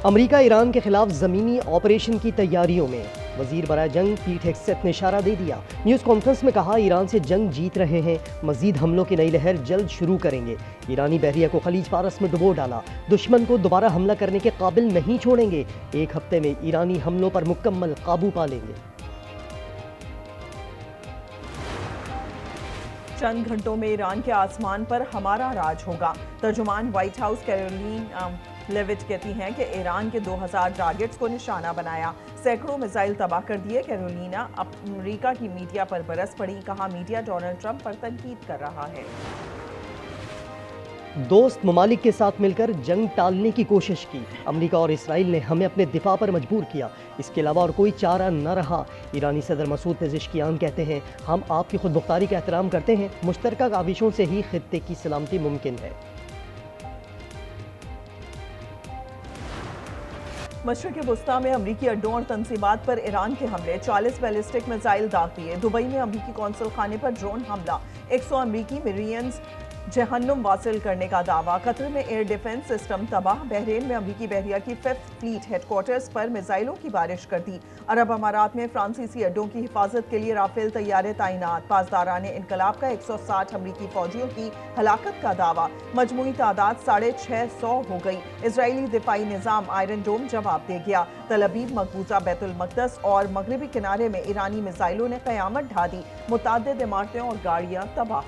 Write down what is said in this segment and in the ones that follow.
America Iran के खिलाफ जमीनी ऑपरेशन की तैयारियों में। वजीर बराए जंग पीट हेग्सेथ ने इशारा दे दिया। न्यूज़ कॉन्फ्रेंस में कहा, ईरान से जंग जीत रहे हैं, मजीद हमलों की नई लहर जल्द शुरू करेंगे। ईरानी बहरिया को खलीज फारस में डुबो डाला, दुश्मन को दोबारा हमला करने के काबिल नहीं छोड़ेंगे। एक हफ्ते में ईरानी हमलों पर मुकम्मल काबू पा लेंगे। चंद घंटों में ईरान के आसमान पर हमारा राज होगा। तर्जुमान व्हाइट हाउस कैरोलिन लेविट कहती हैं कि ईरान के 2000 टारगेट्स को निशाना बनाया, सैकड़ों मिसाइल तबाह कर दिए। कैरोलिना अमेरिका की मीडिया पर बरस पड़ी, कहा मीडिया डोनाल्ड ट्रंप पर तनकीद कर रहा है। दोस्त ममालिक के साथ मिलकर जंग टालने की कोशिश की। अमेरिका और इसराइल ने हमें अपने दिफा पर मजबूर किया, इसके अलावा और कोई चारा न रहा। ईरानी सदर मसूद पेज़ेश्कियान कहते हैं, हम आपकी खुद मुख्तारी का एहतराम करते हैं, मुश्तरका काविशों से ही खित्ते की सलामती मुमकिन है। मशरिक़ वुस्ता में अमरीकी अड्डों और तंसीबात पर ईरान के हमले, 40 बैलिस्टिक मिसाइल दाग दिए। दुबई में अमरीकी कौंसल खाने पर ड्रोन हमला, 100 अमरीकी मिलियंस जहन्नुम वासिल करने का दावा। कतर में एयर डिफेंस सिस्टम तबाह। बहरीन में अमरीकी बहरिया की 5th फ्लीट हेडक्वार्टर्स पर मिसाइलों की बारिश कर दी। अरब अमारात में फ्रांसीसी अड्डों की हिफाजत के लिए राफेल तैयारे तैनात। पासदारान इनकलाब का 160 अमरीकी फौजियों की हलाकत का दावा। मजमूई तादाद 650 हो गई। इजरायली दिफाई निज़ाम आयरन डोम जवाब दे गया। तल अबीब, मकबूजा, बैतुल मक़दस और मगरबी किनारे में ईरानी मिसाइलों ने क़यामत ढा दी। मुतअद्दिद इमारतें और गाड़ियां तबाह।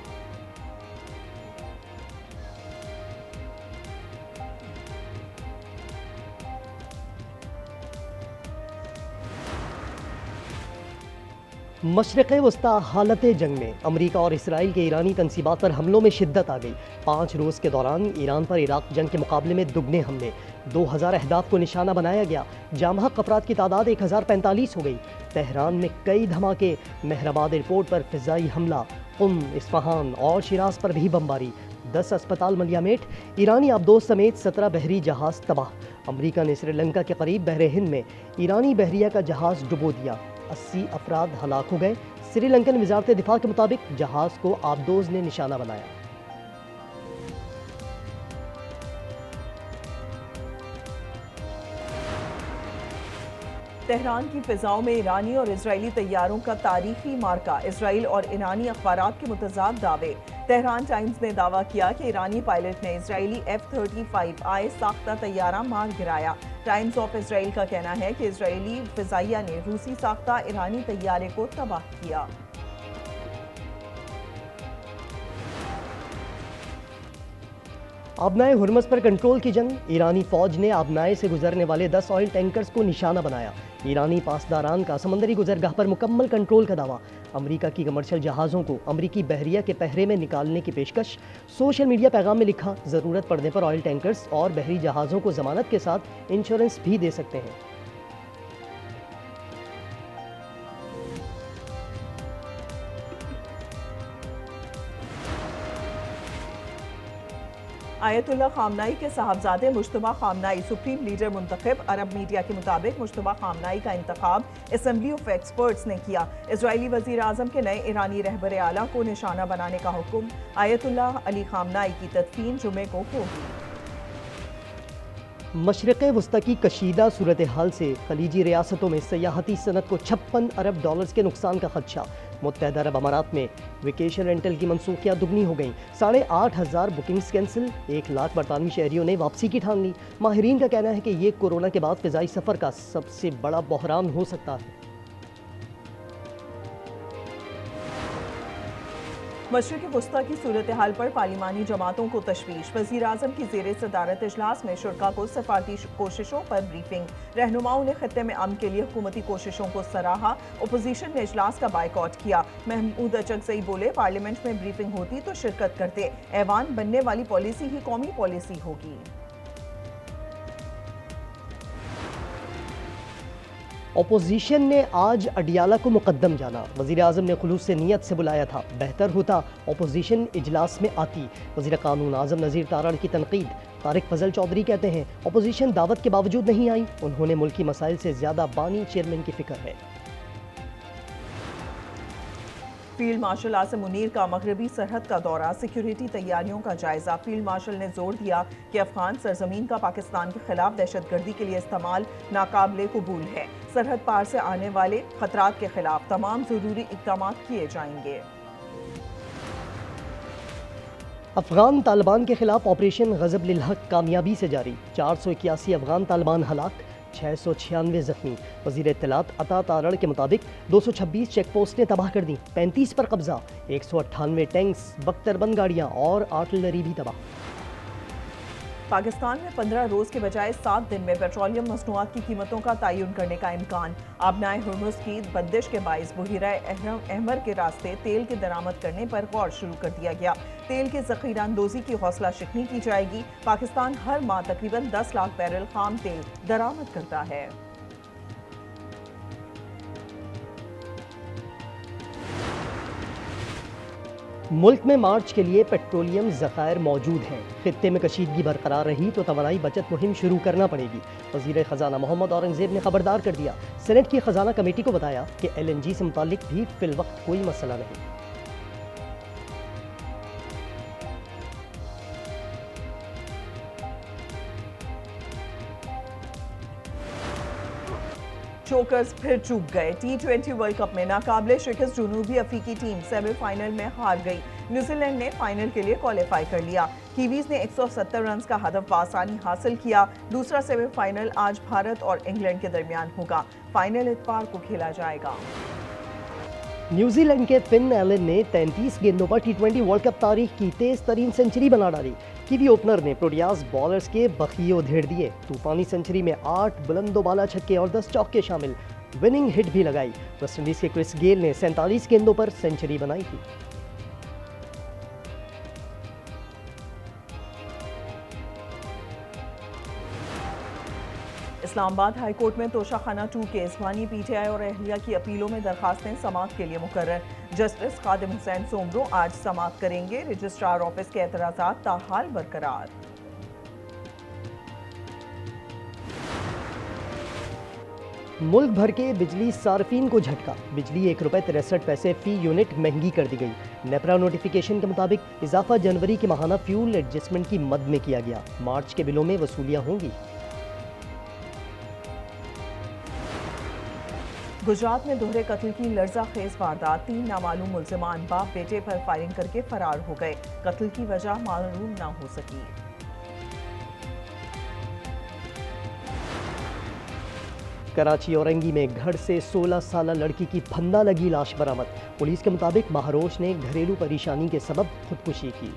मशरिक़ वस्ता हालत जंग में। अमेरिका और इसराइल के ईरानी तनसीबात पर हमलों में शिद्दत आ गई। 5 रोज़ के दौरान ईरान पर इराक जंग के मुकाबले में दुगने हमले, 2000 अहदाफ को निशाना बनाया गया। जामहक अफराद की तादाद 1045 हो गई। तेहरान में कई धमाके, मेहराबाद एयरपोर्ट पर फ़िज़ाई हमला, कुम, इस्फहान और शिराज पर भी बमबारी। 10 अस्पताल मलियामेट। ईरानी आबदोज समेत 17 बहरी जहाज़ तबाह। अमेरिका ने श्रीलंका के करीब बहरे हिंद में ईरानी बहरिया का जहाज़ डुबो दिया, 80 अफराद हलाक हो गए। श्रीलंकन वजारत दिफा के मुताबिक जहाज को आबदोज ने निशाना बनाया। तेहरान की फिजाओं में ईरानी और इजरायली तैयारों का तारीखी मार्का। इजराइल और ईरानी अखबारात के मुतजाद दावे। तेहरान टाइम्स ने दावा किया कि ईरानी पायलट ने इजरायली F-35I साख्ता तैयारा मार गिराया। टाइम्स ऑफ इजराइल का कहना है कि इजरायली फिजाइया ने रूसी साख्ता ईरानी तैयारे को तबाह किया। आबनाए हुर्मस पर कंट्रोल की जंग। ईरानी फौज ने आबनाए से गुजरने वाले 10 ऑयल टैंकर्स को निशाना बनाया। ईरानी पासदारान का समंदरी गुजरगाह पर मुकम्मल कंट्रोल का दावा। अमेरिका की कमर्शियल जहाज़ों को अमेरिकी बहरिया के पहरे में निकालने की पेशकश। सोशल मीडिया पैगाम में लिखा, ज़रूरत पड़ने पर ऑयल टैंकर्स और बहरी जहाज़ों को जमानत के साथ इंश्योरेंस भी दे सकते हैं। आयतुल्लाह खामनाई के साहबजादे मुश्तबा खामनाई सुप्रीम लीडर मुंतखब। अरब मीडिया के मुताबिक मुश्तबा खामनाई का इंतखाब असेंबली ऑफ एक्सपर्ट्स ने किया। इजरायली वजीर आजम के नए ईरानी रहबर आला को निशाना बनाने का हुक्म। आयतुल्लाह अली खामनाई की तदफीन जुमे को होगी। मशरिक़ वस्ता की कशीदा सूरत हाल से खलीजी रियासतों में सयाहती सनत को $56 अरब के नुकसान का खदशा। मुत्तहदा अरब अमारात में वेकेशन रेंटल की मनसूखियाँ दुगनी हो गईं। 8,500 बुकिंग्स कैंसिल। 1 लाख बरतानवी शहरियों ने वापसी की ठान ली। माहिरीन का कहना है कि ये कोरोना के बाद फ़िज़ाई सफ़र का सबसे बड़ा बहरान हो सकता है। मशरिक़ वुस्ता की सूरत हाल पर पार्लिमानी जमातों को तशवीश। वज़ीर आज़म की ज़ेर सदारत इजलास में शुरा को सफारती कोशिशों पर ब्रीफिंग। रहनुमाओं ने खत्ते में अमन के लिए हुकूमती कोशिशों को सराहा। अपोजिशन ने इजलास का बायकॉट किया। महमूद अचकज़ई बोले, पार्लियामेंट में ब्रीफिंग होती तो शिरकत करते। ऐवान बनने वाली पॉलिसी ही कौमी पॉलिसी होगी। अपोजिशन ने आज अडियाला को मुकद्दम जाना। वज़ीर आज़म ने खुलूस से नीयत से बुलाया था, बेहतर होता अपोजिशन इजलास में आती। वज़ीर कानून आज़म नज़ीर तारण की तनकीद। तारिक फजल चौधरी कहते हैं, अपोजिशन दावत के बावजूद नहीं आई, उन्होंने मुल्की मसाइल से ज़्यादा बानी चेयरमैन की फिक्र है। फील्ड मार्शल आसिम मुनीर का मगरबी सरहद का दौरा, सिक्योरिटी तैयारियों का जायजा। फील्ड मार्शल ने जोर दिया कि अफगान सरजमीन का पाकिस्तान के खिलाफ दहशतगर्दी के लिए इस्तेमाल नाकाबिले कबूल है। सरहद पार से आने वाले खतरात के खिलाफ तमाम जरूरी इकदाम किए जाएंगे। अफगान तालिबान के खिलाफ ऑपरेशन गजब लिल हक कामयाबी से जारी। 481 अफगान तालिबान हलाक, 696 जख्मी। वजीर इत्तलात अता तारड़ के मुताबिक 226 चेक पोस्टें तबाह कर दी, 35 पर कब्जा, 198 टैंक्स, बख्तरबंद गाड़ियाँ और आर्टिलरी भी तबाह। पाकिस्तान में 15 रोज के बजाय 7 दिन में पेट्रोलियम मसनूआत की कीमतों का तयन करने का इम्कान। आबनाए हुर्मुज़ की बंदिश के बाइस बहिरा अहमर के रास्ते तेल के दरामद करने पर गौर शुरू कर दिया गया। तेल की ज़ख़ीरा अंदोज़ी की हौसला शिकनी की जाएगी। पाकिस्तान हर माह तकरीबन 10 लाख बैरल खाम तेल दरामद करता है। मुल्क में मार्च के लिए पेट्रोलियम ज़खायर मौजूद हैं। खित्ते में कशीदगी बरकरार रही तो तवानाई बचत मुहिम शुरू करना पड़ेगी। वज़ीर ख़जाना मोहम्मद औरंगज़ेब ने खबरदार कर दिया। सेनेट की ख़जाना कमेटी को बताया कि LNG से मुतालिक भी फिलवक्त कोई मसला नहीं। चोकर्स फिर चूक गए। T20 वर्ल्ड कप में नाकाबिले शिकस्त जनूबी अफ्रीकी टीम सेमीफाइनल में हार गई। न्यूजीलैंड ने फाइनल के लिए क्वालिफाई कर लिया। कीवीज ने 170 रन का हदफ बासानी हासिल किया। दूसरा सेमीफाइनल आज भारत और इंग्लैंड के दरमियान होगा। फाइनल इतवार को खेला जाएगा। न्यूजीलैंड के फिन एलन ने 33 गेंदों पर T20 वर्ल्ड कप तारीख की तेज तरीन सेंचुरी बना डाली। कीवी ओपनर ने प्रोटियाज बॉलर्स के बखिए उधेड़ दिए। तूफानी सेंचुरी में 8 बुलंदोबाला छक्के और 10 चौके शामिल। विनिंग हिट भी लगाई। वेस्टइंडीज के क्रिस गेल ने 47 गेंदों पर सेंचुरी बनाई थी। इस्लामाबाद हाई कोर्ट में तोशाखाना 2 केस, बानी PTI और अहलिया की अपीलों में दरखास्तें समाअत के लिए मुकर्रर। जस्टिस खादिम हुसैन सोमरो आज समाअत करेंगे। रजिस्ट्रार ऑफिस के एतराज़ात ताहाल बरकरार। मुल्क भर के बिजली सार्फिन को झटका। बिजली ₹1.63 फी यूनिट महंगी कर दी गई। नेपरा नोटिफिकेशन के मुताबिक इजाफा जनवरी के माहाना फ्यूल एडजस्टमेंट की मद में किया गया। मार्च के बिलों में वसूलियां होंगी। गुजरात में दोहरे कत्ल की लर्ज़ाखेज वारदात। 3 नामालूम मुल्ज़िमान बाप बेटे पर फायरिंग करके फरार हो गए। कत्ल की वजह मालूम न हो सकी। कराची औरंगी में घर से 16 साला लड़की की फंदा लगी लाश बरामद। पुलिस के मुताबिक महारोश ने घरेलू परेशानी के सबब खुदकुशी की।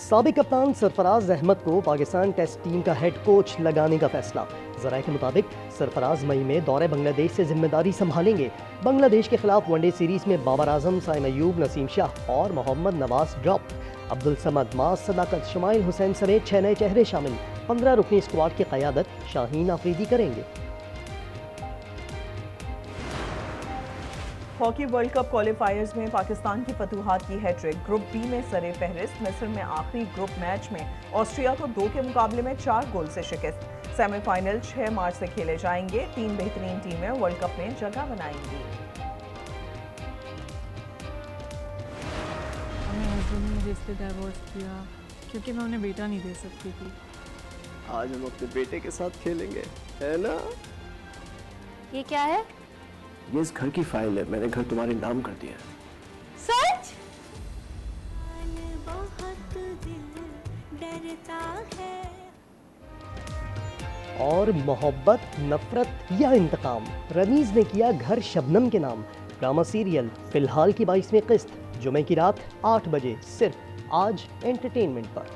साबिक कप्तान सरफराज अहमद को पाकिस्तान टेस्ट टीम का हेड कोच लगाने का फैसला। ज़राए के मुताबिक सरफराज मई में दौरे बांग्लादेश से जिम्मेदारी संभालेंगे। बांग्लादेश के खिलाफ वनडे सीरीज में बाबर आजम, साइम अयूब, नसीम शाह और मोहम्मद नवाज ड्रॉप। अब्दुल समद, माज सदाकत, शमाइल हुसैन समेत 6 नए चेहरे शामिल। 15 रुकनी स्क्वाड की क़यादत शाहीन आफरीदी करेंगे। हॉकी वर्ल्ड कप क्वालिफायर्स में पाकिस्तान की फतूहात की हैट्रिक। ग्रुप बी में सरे फहरिस्त मिस्र में आखिरी ग्रुप मैच में ऑस्ट्रिया को 2 के मुकाबले में 4 गोल से शिकस्त। सेमीफाइनल 6 मार्च से खेले जाएंगे। 3 बेहतरीन टीमें वर्ल्ड कप में जगह बनाएंगी। मेरे हस्बैंड ने मुझे इसलिए डाइवोर्स किया क्योंकि मैं उन्हें बेटा नहीं दे सकती थी। आज हम अपने बेटे के साथ खेलेंगे, है ना? ये क्या है? ये इस घर की फाइल है, मैंने घर तुम्हारे नाम कर दिया है। सच? बहुत दिल डरता है। और मोहब्बत, नफरत या इंतकाम, रमीज ने किया घर शबनम के नाम। ड्रामा सीरियल फिलहाल की 22वीं किस्त जुमे की रात 8 बजे सिर्फ आज एंटरटेनमेंट पर।